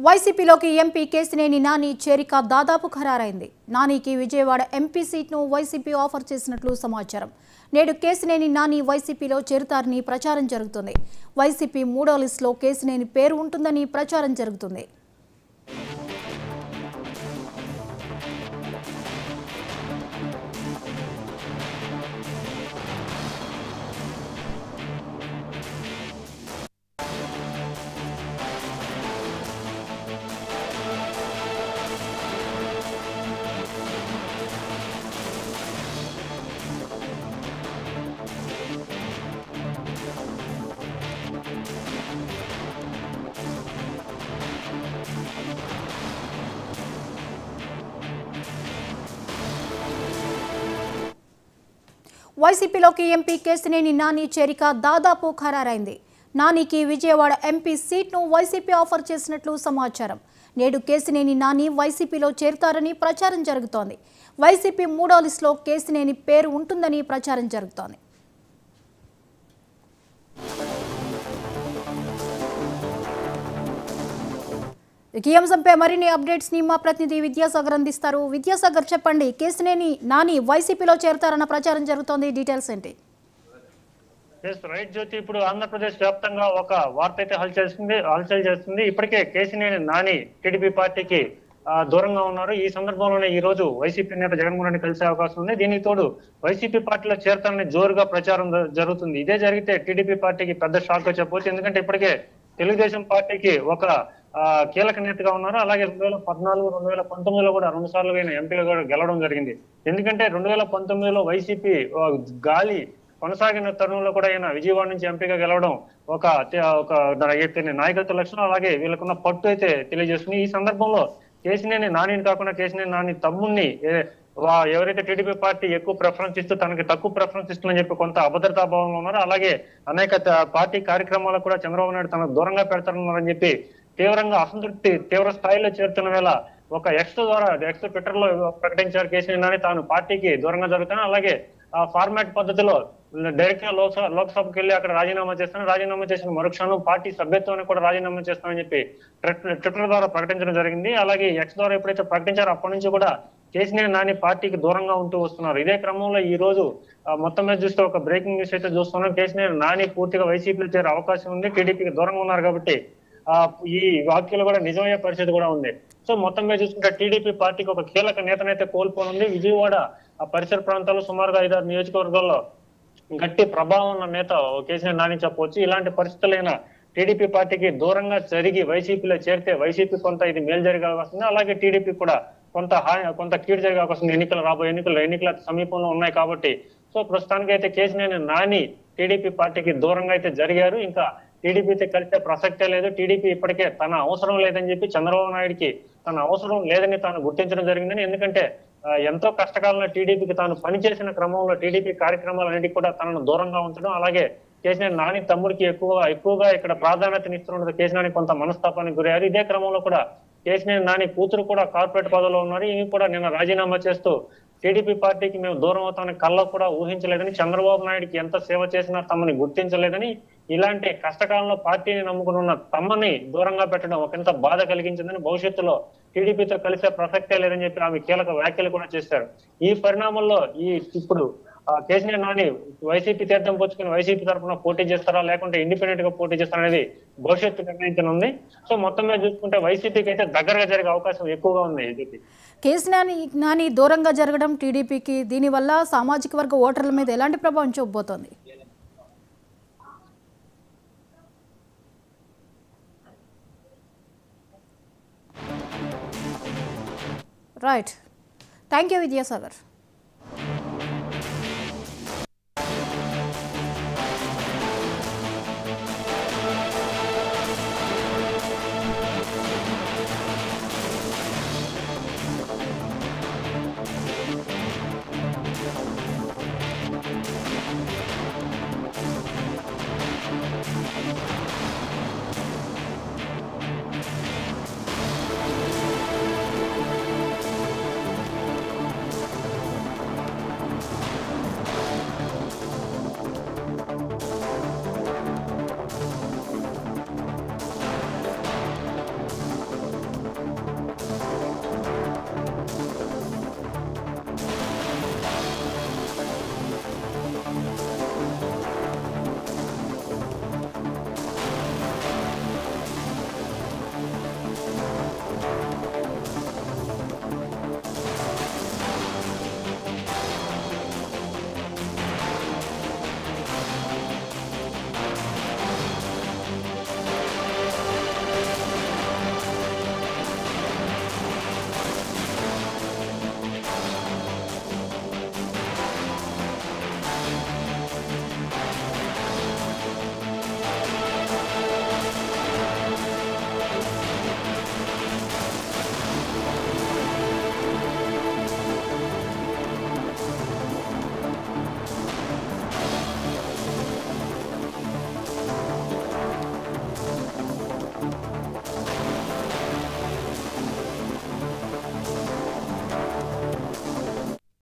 వైసీపీలోకి ఎంపీ కేసినేని నాని చేరిక దాదాపు ఖరారైంది. నానికి విజయవాడ ఎంపీ సీట్ను వైసీపీ ఆఫర్ చేసినట్లు సమాచారం. నేడు కేసినేని నాని వైసీపీలో చేరుతారని ప్రచారం జరుగుతుంది. వైసీపీ మూడో లిస్టులో కేసినేని పేరు ఉంటుందని ప్రచారం జరుగుతుంది. వైసీపీలోకి ఎంపీ కేసినేని నాని చేరిక దాదాపు ఖరారైంది. నానికి విజయవాడ ఎంపీ సీట్ను వైసీపీ ఆఫర్ చేసినట్లు సమాచారం. నేడు కేసినేని నాని వైసీపీలో చేరుతారని ప్రచారం జరుగుతోంది. వైసీపీ మూడో లిస్టులో కేసినేని పేరు ఉంటుందని ప్రచారం జరుగుతోంది. ఈ అంశంపై మరిన్ని అప్డేట్స్ ని మా ప్రతినిధి విద్యాసాగర్ అందిస్తారు. విద్యాసాగర్, చెప్పండి, కేసినేని నాని వైసీపీలో చేరతారన్న ప్రచారం జరుగుతోంది, డీటెయిల్స్ ఏంటి? రైట్ జ్యోతి, ఇప్పుడు ఆంధ్రప్రదేశ్ వ్యాప్తంగా ఒక వార్త అయితే హల్చల్ చేస్తుంది. ఇప్పటికే కేసినేని నాని టీడీపీ పార్టీకి దూరంగా ఉన్నారు. ఈ సందర్భంలోనే ఈ రోజు వైసీపీ నేత జగన్మోహన్ రెడ్డి కలిసే అవకాశం ఉంది. దీనికి తోడు వైసీపీ పార్టీలో చేరతారని జోరుగా ప్రచారం జరుగుతుంది. ఇదే జరిగితే టీడీపీ పార్టీకి పెద్ద షాక్ చెప్పవచ్చు. ఎందుకంటే ఇప్పటికే తెలుగుదేశం పార్టీకి ఒక కీలక నేతగా ఉన్నారు. అలాగే 2014, 2019లో కూడా 2 సార్లు ఎంపీగా కూడా గెలవడం జరిగింది. ఎందుకంటే 2019లో వైసీపీ గాలి కొనసాగిన తరుణంలో కూడా ఆయన విజయవాడ నుంచి ఎంపీగా గెలవడం ఒక నాయకత్వ లక్షణం, అలాగే వీళ్ళకున్న పట్టు అయితే తెలియజేస్తుంది. ఈ సందర్భంలో కేసినేని నానిని కాకుండా కేసినేని నాని తమ్ముడిని ఎవరైతే టీడీపీ పార్టీ ఎక్కువ ప్రిఫరెన్స్ ఇస్తూ తనకి తక్కువ ప్రిఫరెన్స్ ఇస్తుందని చెప్పి కొంత అభద్రతాభావంలో ఉన్నారు. అలాగే అనేక పార్టీ కార్యక్రమాలకు కూడా చంద్రబాబు నాయుడు తనకు దూరంగా పెడతారన్నారని చెప్పి తీవ్రంగా అసంతృప్తి తీవ్ర స్థాయిలో చేరుతున్న వేళ ఒక ఎక్స్ ట్విట్టర్ లో ప్రకటించారు కేసినేని నాని తాను పార్టీకి దూరంగా జరుగుతాను, అలాగే ఫార్మాట్ పద్ధతిలో డైరెక్ట్ గా లోక్సభకి వెళ్ళి అక్కడ రాజీనామా చేస్తాను, రాజీనామా చేసిన మరుక్షణం పార్టీ సభ్యత్వాన్ని కూడా రాజీనామా చేస్తానని చెప్పి ట్విట్టర్ ద్వారా ప్రకటించడం జరిగింది. అలాగే ఎక్స్ ద్వారా ఎప్పుడైతే ప్రకటించారో అప్పటి నుంచి కూడా కేసినేని నాని పార్టీకి దూరంగా ఉంటూ వస్తున్నారు. ఇదే క్రమంలో ఈ రోజు మొత్తం మీద చూస్తే ఒక బ్రేకింగ్ న్యూస్ అయితే చూస్తున్నాం. కేసినేని నాని పూర్తిగా వైసీపీలో చేరే అవకాశం ఉంది. టీడీపీకి దూరంగా ఉన్నారు కాబట్టి ఈ వ్యాఖ్యలు కూడా నిజమయ్యే పరిస్థితి కూడా ఉంది. సో మొత్తం మీద చూసుకుంటే టీడీపీ పార్టీకి ఒక కీలక నేతనైతే కోల్పోనుంది. విజయవాడ పరిసర ప్రాంతాల్లో సుమారుగా 5-6 నియోజకవర్గాల్లో గట్టి ప్రభావం ఉన్న నేత కేసినేని నాని చెప్పవచ్చు. ఇలాంటి పరిస్థితులైన టీడీపీ పార్టీకి దూరంగా జరిగి వైసీపీలో చేరితే వైసీపీ కొంత ఇది మేలు జరిగే అవకాశం ఉంది. అలాగే టీడీపీ కూడా కొంత కీడు జరిగే అవకాశం ఉంది. రాబోయే ఎన్నికల సమీపంలో ఉన్నాయి కాబట్టి సో ప్రస్తుతానికి అయితే కేసినేని నాని టీడీపీ పార్టీకి దూరంగా అయితే జరిగారు. ఇంకా టీడీపీతో కలిసే ప్రసక్తే లేదు. టీడీపీ ఇప్పటికే తన అవసరం లేదని చెప్పి చంద్రబాబు నాయుడికి తన అవసరం లేదని తాను గుర్తించడం జరిగిందని. ఎందుకంటే ఎంతో కష్టకాలంలో టీడీపీకి తాను పనిచేసిన క్రమంలో టీడీపీ కార్యక్రమాలన్నిటికీ కూడా తనను దూరంగా ఉంచడం, అలాగే కేసినేని నాని తమ్ముడికి ఎక్కువగా ఇక్కడ ప్రాధాన్యతనిస్తున్న కేసినేని కొంత మనస్తాపానికి గురయ్యారు. ఇదే క్రమంలో కూడా కేసినేని నాని కూతురు కూడా కార్పొరేట్ పదవిలో ఉన్నారు. ఇవి కూడా నిన్న రాజీనామా చేస్తూ టీడీపీ పార్టీకి మేము దూరం అవుతామని కల్లో కూడా ఊహించలేదని, చంద్రబాబు నాయుడికి ఎంత సేవ చేసినా తమని గుర్తించలేదని, ఇలాంటి కష్టకాలంలో పార్టీని నమ్ముకుని ఉన్న తమని దూరంగా పెట్టడం ఒకంత బాధ కలిగించిందని, భవిష్యత్తులో టీడీపీతో కలిసే ప్రసక్తే లేదని చెప్పి ఆమె కీలక వ్యాఖ్యలు కూడా చేశారు. ఈ పరిణామంలో ఇప్పుడు కేసినేని నాని వైసీపీ తీర్థం పుచ్చుకుని వైసీపీ తరఫున పోటీ చేస్తారా లేకుంటే ఇండిపెండెంట్ గా పోటీ చేస్తారా అనేది భవిష్యత్తు నిర్ణయించనుంది. సో మొత్తం మీద చూసుకుంటే వైసీపీకి అయితే దగ్గరగా జరిగే అవకాశం ఎక్కువగా ఉంది. కేసినేని నాని దూరంగా జరగడం టీడీపీకి దీనివల్ల సామాజిక వర్గ ఓటర్ల మీద ఎలాంటి ప్రభావం చూపబోతోంది? Right, thank you Vidyasagar.